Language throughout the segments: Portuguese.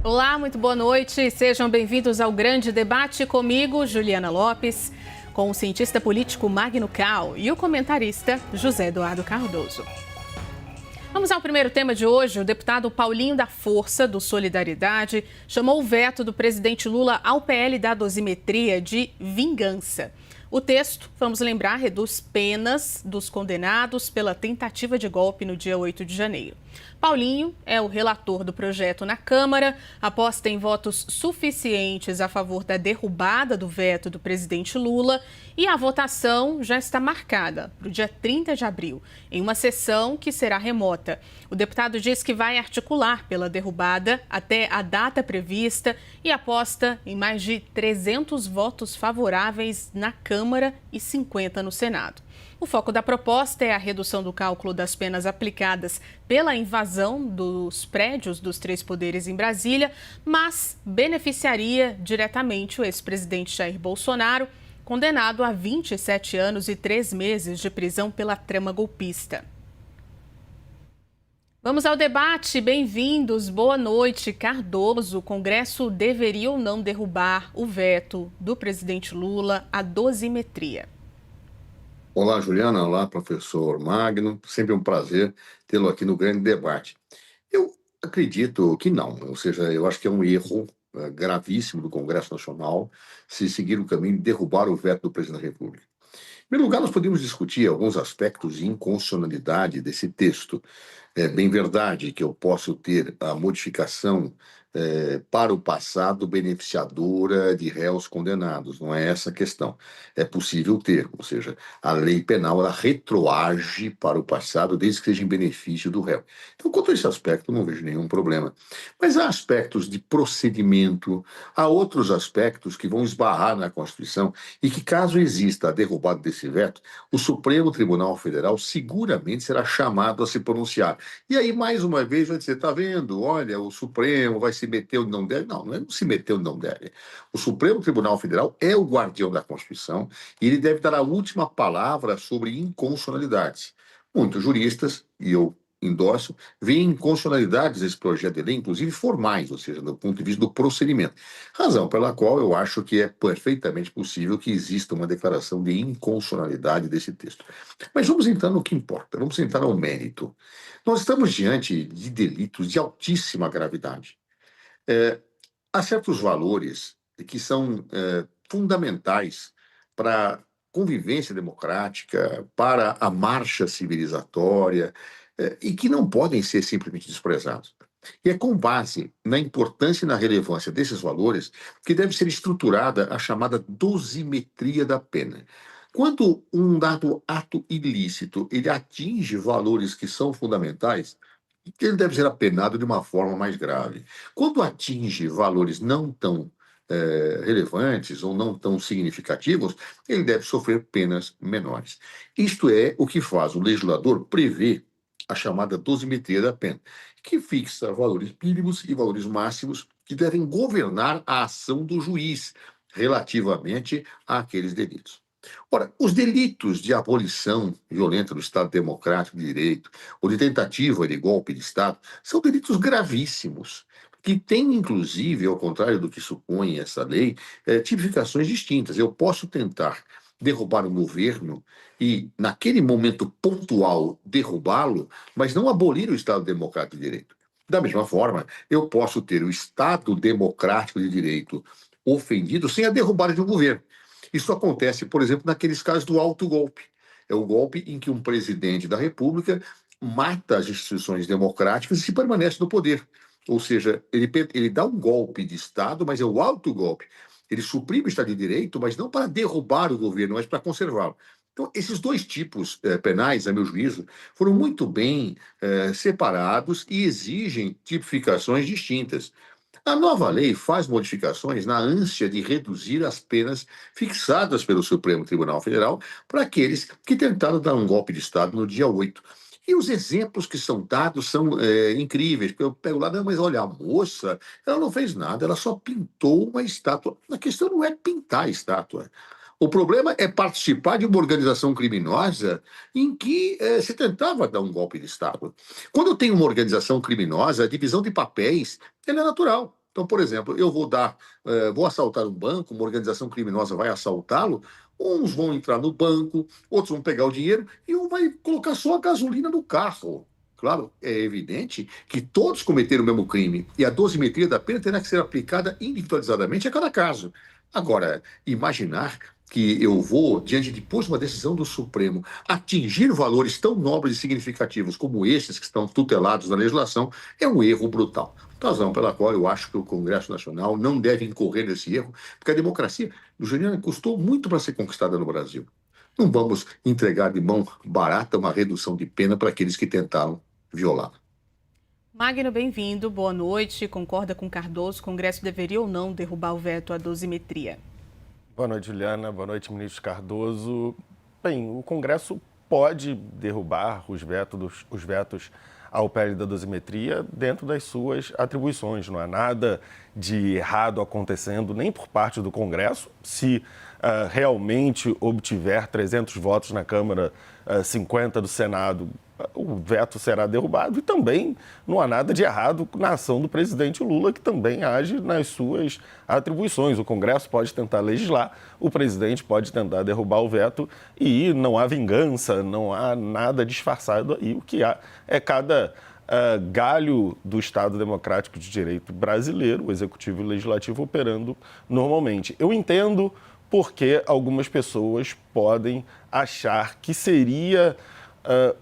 Olá, muito boa noite. Sejam bem-vindos ao Grande Debate comigo, Juliana Lopes, com o cientista político Magno Cal e o comentarista José Eduardo Cardoso. Vamos ao primeiro tema de hoje. O deputado Paulinho da Força, do Solidariedade, chamou o veto do presidente Lula ao PL da dosimetria de vingança. O texto, vamos lembrar, reduz penas dos condenados pela tentativa de golpe no dia 8 de janeiro. Paulinho é o relator do projeto na Câmara, aposta em votos suficientes a favor da derrubada do veto do presidente Lula e a votação já está marcada para o dia 30 de abril, em uma sessão que será remota. O deputado diz que vai articular pela derrubada até a data prevista e aposta em mais de 300 votos favoráveis na Câmara e 50 no Senado. O foco da proposta é a redução do cálculo das penas aplicadas pela invasão dos prédios dos três poderes em Brasília, mas beneficiaria diretamente o ex-presidente Jair Bolsonaro, condenado a 27 anos e 3 meses de prisão pela trama golpista. Vamos ao debate. Bem-vindos. Boa noite. Cardoso, o Congresso deveria ou não derrubar o veto do presidente Lula à dosimetria? Olá, Juliana. Olá, professor Magno. Sempre um prazer tê-lo aqui no Grande Debate. Eu acredito que não, ou seja, eu acho que é um erro gravíssimo do Congresso Nacional se seguir o caminho de derrubar o veto do presidente da República. Em primeiro lugar, nós podemos discutir alguns aspectos de inconstitucionalidade desse texto. É bem verdade que eu posso ter a modificação para o passado beneficiadora de réus condenados, não é essa a questão. É possível ter, ou seja, a lei penal ela retroage para o passado desde que seja em benefício do réu. Então, quanto a esse aspecto, não vejo nenhum problema. Mas há aspectos de procedimento, há outros aspectos que vão esbarrar na Constituição e que, caso exista a derrubada desse veto, o Supremo Tribunal Federal seguramente será chamado a se pronunciar. E aí, mais uma vez, vai dizer, está vendo, olha, o Supremo vai se meter onde não deve. Não, não é se meter onde não deve. O Supremo Tribunal Federal é o guardião da Constituição e ele deve dar a última palavra sobre inconstitucionalidades. Muitos juristas, e eu endosso, veem inconstitucionalidades desse projeto de lei, inclusive formais, ou seja, do ponto de vista do procedimento. Razão pela qual eu acho que é perfeitamente possível que exista uma declaração de inconstitucionalidade desse texto. Mas vamos entrar no que importa, vamos entrar ao mérito. Nós estamos diante de delitos de altíssima gravidade. Há certos valores que são fundamentais para a convivência democrática, para a marcha civilizatória, e que não podem ser simplesmente desprezados. E é com base na importância e na relevância desses valores que deve ser estruturada a chamada dosimetria da pena. Quando um dado ato ilícito ele atinge valores que são fundamentais, ele deve ser apenado de uma forma mais grave. Quando atinge valores não tão relevantes ou não tão significativos, ele deve sofrer penas menores. Isto é o que faz o legislador prever a chamada dosimetria da pena, que fixa valores mínimos e valores máximos que devem governar a ação do juiz relativamente àqueles delitos. Ora, os delitos de abolição violenta do Estado Democrático de Direito ou de tentativa de golpe de Estado são delitos gravíssimos, que têm, inclusive, ao contrário do que supõe essa lei, tipificações distintas. Eu posso tentar derrubar o governo e, naquele momento pontual, derrubá-lo, mas não abolir o Estado Democrático de Direito. Da mesma forma, eu posso ter o Estado Democrático de Direito ofendido sem a derrubada de um governo. Isso acontece, por exemplo, naqueles casos do autogolpe. É o golpe em que um presidente da República mata as instituições democráticas e se permanece no poder. Ou seja, ele dá um golpe de Estado, mas é o autogolpe. Ele suprime o Estado de Direito, mas não para derrubar o governo, mas para conservá-lo. Então, esses dois tipos penais, a meu juízo, foram muito bem separados e exigem tipificações distintas. A nova lei faz modificações na ânsia de reduzir as penas fixadas pelo Supremo Tribunal Federal para aqueles que tentaram dar um golpe de Estado no dia 8. E os exemplos que são dados são incríveis, porque eu pego lá, não, mas olha, a moça, ela não fez nada, ela só pintou uma estátua. A questão não é pintar a estátua. O problema é participar de uma organização criminosa em que se tentava dar um golpe de Estado. Quando eu tenho uma organização criminosa, a divisão de papéis ela é natural. Então, por exemplo, eu vou assaltar um banco, uma organização criminosa vai assaltá-lo, uns vão entrar no banco, outros vão pegar o dinheiro e um vai colocar só a gasolina no carro. Claro, é evidente que todos cometeram o mesmo crime e a dosimetria da pena terá que ser aplicada individualizadamente a cada caso. Agora, imaginar que eu vou, diante depois de uma decisão do Supremo, atingir valores tão nobres e significativos como esses que estão tutelados na legislação, é um erro brutal. Razão pela qual eu acho que o Congresso Nacional não deve incorrer nesse erro, porque a democracia, Juliana, custou muito para ser conquistada no Brasil. Não vamos entregar de mão barata uma redução de pena para aqueles que tentaram violar. Magno, bem-vindo, boa noite. Concorda com Cardoso? O Congresso deveria ou não derrubar o veto à dosimetria? Boa noite, Juliana. Boa noite, ministro Cardoso. Bem, o Congresso pode derrubar os vetos ao PL da dosimetria dentro das suas atribuições. Não há nada de errado acontecendo nem por parte do Congresso. Se realmente obtiver 300 votos na Câmara, 50 do Senado, o veto será derrubado. E também não há nada de errado na ação do presidente Lula, que também age nas suas atribuições. O Congresso pode tentar legislar, o presidente pode tentar derrubar o veto e não há vingança, não há nada disfarçado aí. O que há é cada galho do Estado Democrático de Direito brasileiro, o Executivo e o Legislativo operando normalmente. Eu entendo porque algumas pessoas podem achar que seria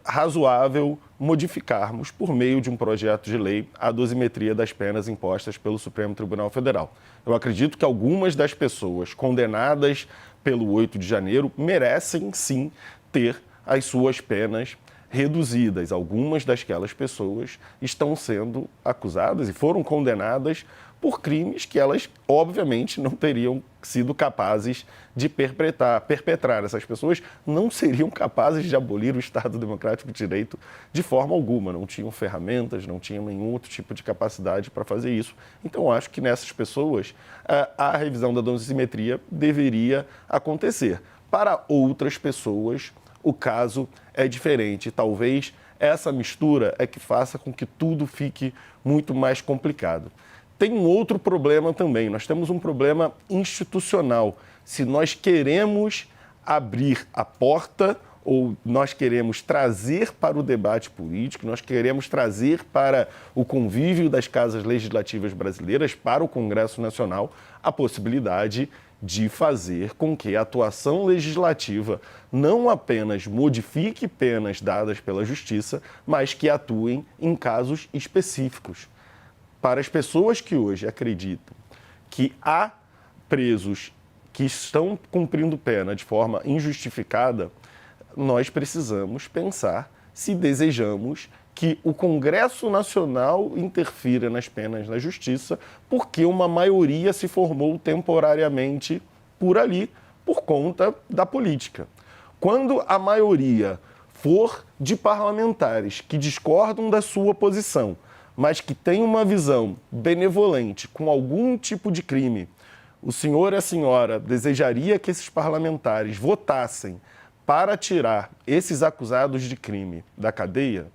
razoável modificarmos, por meio de um projeto de lei, a dosimetria das penas impostas pelo Supremo Tribunal Federal. Eu acredito que algumas das pessoas condenadas pelo 8 de janeiro merecem, sim, ter as suas penas reduzidas. Algumas daquelas pessoas estão sendo acusadas e foram condenadas por crimes que elas, obviamente, não teriam sido capazes de perpetrar. Essas pessoas não seriam capazes de abolir o Estado Democrático de Direito de forma alguma. Não tinham ferramentas, não tinham nenhum outro tipo de capacidade para fazer isso. Então, acho que nessas pessoas, a revisão da dosimetria deveria acontecer. Para outras pessoas, o caso é diferente. Talvez essa mistura é que faça com que tudo fique muito mais complicado. Tem um outro problema também. Nós temos um problema institucional. Se nós queremos abrir a porta ou nós queremos trazer para o debate político, nós queremos trazer para o convívio das casas legislativas brasileiras, para o Congresso Nacional, a possibilidade de fazer com que a atuação legislativa não apenas modifique penas dadas pela Justiça, mas que atuem em casos específicos. Para as pessoas que hoje acreditam que há presos que estão cumprindo pena de forma injustificada, nós precisamos pensar se desejamos que o Congresso Nacional interfira nas penas da Justiça, porque uma maioria se formou temporariamente por ali, por conta da política. Quando a maioria for de parlamentares que discordam da sua posição, mas que tem uma visão benevolente com algum tipo de crime, o senhor e a senhora desejaria que esses parlamentares votassem para tirar esses acusados de crime da cadeia?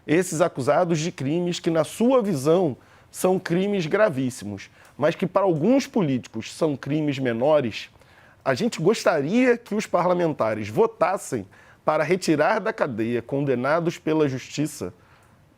Esses acusados de crimes que, na sua visão, são crimes gravíssimos, mas que para alguns políticos são crimes menores, a gente gostaria que os parlamentares votassem para retirar da cadeia condenados pela Justiça.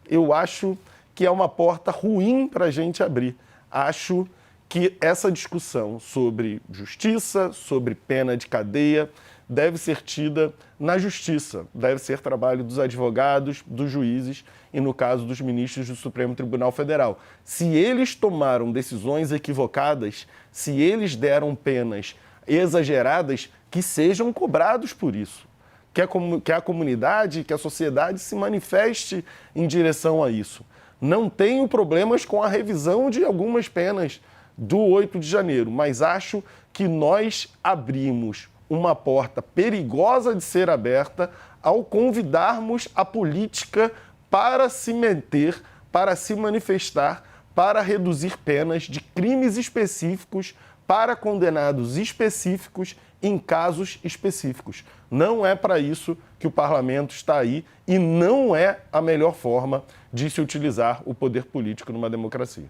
Eu acho que é uma porta ruim para a gente abrir. Acho que essa discussão sobre justiça, sobre pena de cadeia, deve ser tida na Justiça, deve ser trabalho dos advogados, dos juízes e, no caso, dos ministros do Supremo Tribunal Federal. Se eles tomaram decisões equivocadas, se eles deram penas exageradas, que sejam cobrados por isso. Que a comunidade, que a sociedade se manifeste em direção a isso. Não tenho problemas com a revisão de algumas penas do 8 de janeiro, mas acho que nós abrimos uma porta perigosa de ser aberta ao convidarmos a política para se meter, para se manifestar, para reduzir penas de crimes específicos para condenados específicos em casos específicos. Não é para isso que o parlamento está aí e não é a melhor forma de se utilizar o poder político numa democracia.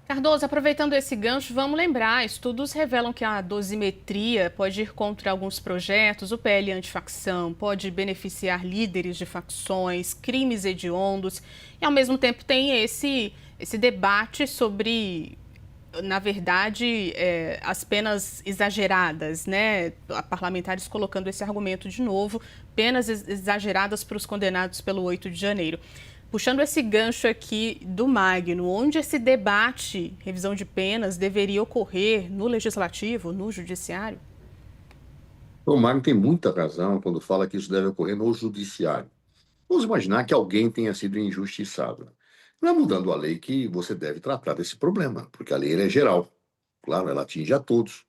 Cardoso, aproveitando esse gancho, vamos lembrar, estudos revelam que a dosimetria pode ir contra alguns projetos, o PL antifacção, pode beneficiar líderes de facções, crimes hediondos, e ao mesmo tempo tem esse debate sobre, na verdade, as penas exageradas, né? Parlamentares colocando esse argumento de novo, penas exageradas para os condenados pelo 8 de janeiro. Puxando esse gancho aqui do Magno, onde esse debate, revisão de penas, deveria ocorrer no Legislativo, no Judiciário? O Magno tem muita razão quando fala que isso deve ocorrer no Judiciário. Vamos imaginar que alguém tenha sido injustiçado. Não é mudando a lei que você deve tratar desse problema, porque a lei é geral. Claro, ela atinge a todos.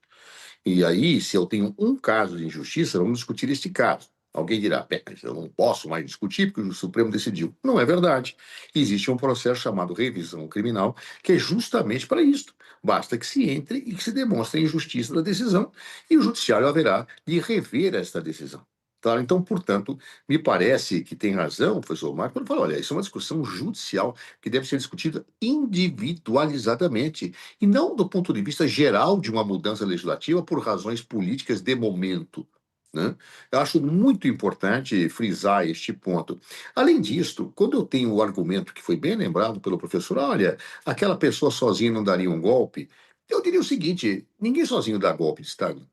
E aí, se eu tenho um caso de injustiça, vamos discutir este caso. Alguém dirá, mas eu não posso mais discutir porque o Supremo decidiu. Não é verdade. Existe um processo chamado revisão criminal, que é justamente para isso. Basta que se entre e que se demonstre a injustiça da decisão, e o Judiciário haverá de rever esta decisão. Tá? Então, portanto, me parece que tem razão o professor Marco quando fala, olha, isso é uma discussão judicial que deve ser discutida individualizadamente e não do ponto de vista geral de uma mudança legislativa por razões políticas de momento. Né? Eu acho muito importante frisar este ponto. Além disso, quando eu tenho o argumento que foi bem lembrado pelo professor, olha, aquela pessoa sozinha não daria um golpe, eu diria o seguinte, ninguém sozinho dá golpe de Estado.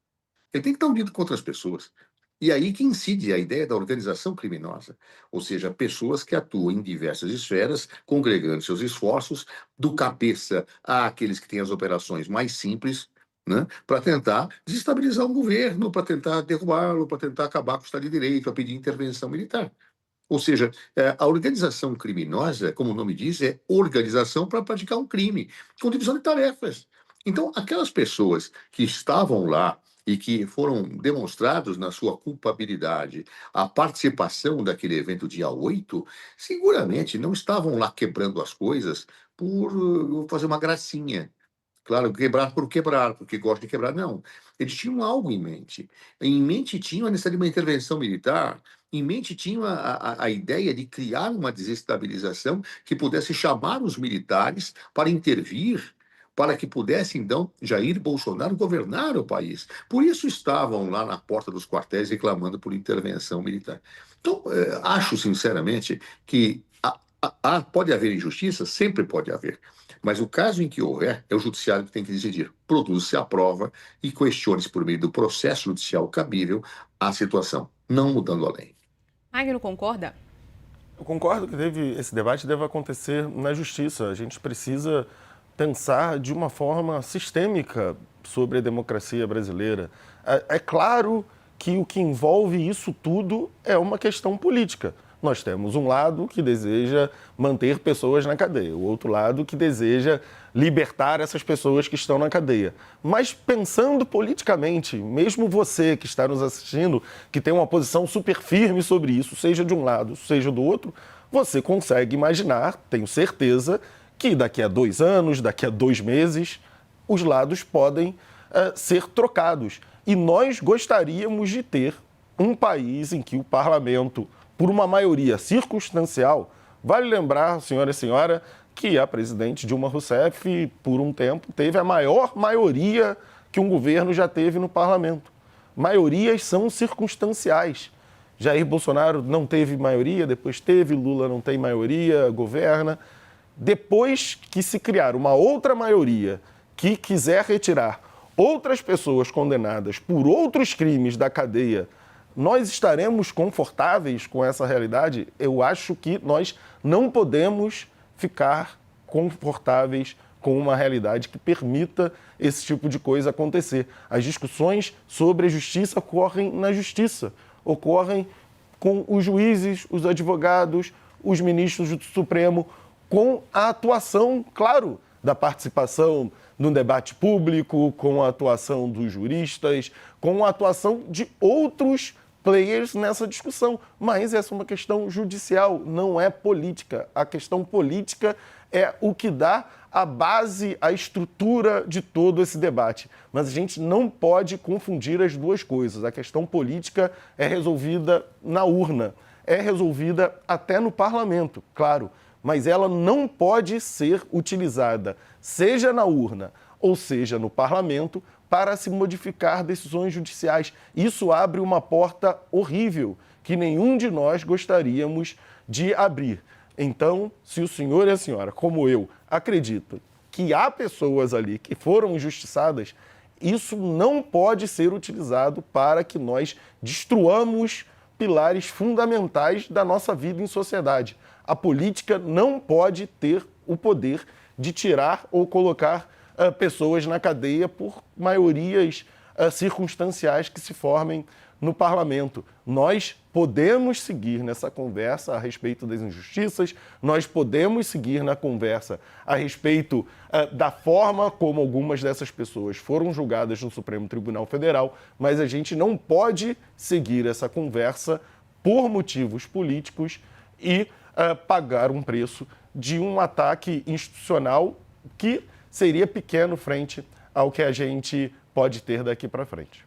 Ele tem que estar unido com outras pessoas. E aí que incide a ideia da organização criminosa, ou seja, pessoas que atuam em diversas esferas, congregando seus esforços, do cabeça àqueles que têm as operações mais simples, né, para tentar desestabilizar um governo, para tentar derrubá-lo, para tentar acabar com o Estado de Direito, para pedir intervenção militar. Ou seja, a organização criminosa, como o nome diz, é organização para praticar um crime, com divisão de tarefas. Então, aquelas pessoas que estavam lá e que foram demonstrados na sua culpabilidade a participação daquele evento dia 8, seguramente não estavam lá quebrando as coisas por fazer uma gracinha. Claro, quebrar por quebrar, porque gosta de quebrar, não. Eles tinham algo em mente. Em mente tinham a necessidade de uma intervenção militar, em mente tinham a ideia de criar uma desestabilização que pudesse chamar os militares para intervir, para que pudesse, então, Jair Bolsonaro governar o país. Por isso estavam lá na porta dos quartéis reclamando por intervenção militar. Então, acho, sinceramente, que pode haver injustiça? Sempre pode haver. Mas o caso em que houver, é o judiciário que tem que decidir. Produz-se a prova e questione-se por meio do processo judicial cabível a situação, não mudando a lei. Magno, concorda? Eu concordo que esse debate deve acontecer na justiça. A gente precisa pensar de uma forma sistêmica sobre a democracia brasileira. É claro que o que envolve isso tudo é uma questão política. Nós temos um lado que deseja manter pessoas na cadeia, o outro lado que deseja libertar essas pessoas que estão na cadeia. Mas pensando politicamente, mesmo você que está nos assistindo, que tem uma posição super firme sobre isso, seja de um lado, seja do outro, você consegue imaginar, tenho certeza, que daqui a 2 anos, daqui a 2 meses, os lados podem ser trocados. E nós gostaríamos de ter um país em que o parlamento, por uma maioria circunstancial, vale lembrar, senhora e senhora, que a presidente Dilma Rousseff, por um tempo, teve a maior maioria que um governo já teve no parlamento. Maiorias são circunstanciais. Jair Bolsonaro não teve maioria, depois teve, Lula não tem maioria, governa. Depois que se criar uma outra maioria que quiser retirar outras pessoas condenadas por outros crimes da cadeia, nós estaremos confortáveis com essa realidade? Eu acho que nós não podemos ficar confortáveis com uma realidade que permita esse tipo de coisa acontecer. As discussões sobre a justiça ocorrem na justiça, ocorrem com os juízes, os advogados, os ministros do Supremo, com a atuação, claro, da participação no debate público, com a atuação dos juristas, com a atuação de outros players nessa discussão. Mas essa é uma questão judicial, não é política. A questão política é o que dá a base, a estrutura de todo esse debate. Mas a gente não pode confundir as duas coisas. A questão política é resolvida na urna, é resolvida até no parlamento, claro. mas ela não pode ser utilizada, seja na urna ou seja no parlamento, para se modificar decisões judiciais. Isso abre uma porta horrível que nenhum de nós gostaríamos de abrir. Então, se o senhor e a senhora, como eu, acreditam que há pessoas ali que foram injustiçadas, isso não pode ser utilizado para que nós destruamos pilares fundamentais da nossa vida em sociedade. A política não pode ter o poder de tirar ou colocar pessoas na cadeia por maiorias circunstanciais que se formem no parlamento. Nós podemos seguir nessa conversa a respeito das injustiças, nós podemos seguir na conversa a respeito da forma como algumas dessas pessoas foram julgadas no Supremo Tribunal Federal, mas a gente não pode seguir essa conversa por motivos políticos e pagar um preço de um ataque institucional que seria pequeno frente ao que a gente pode ter daqui para frente.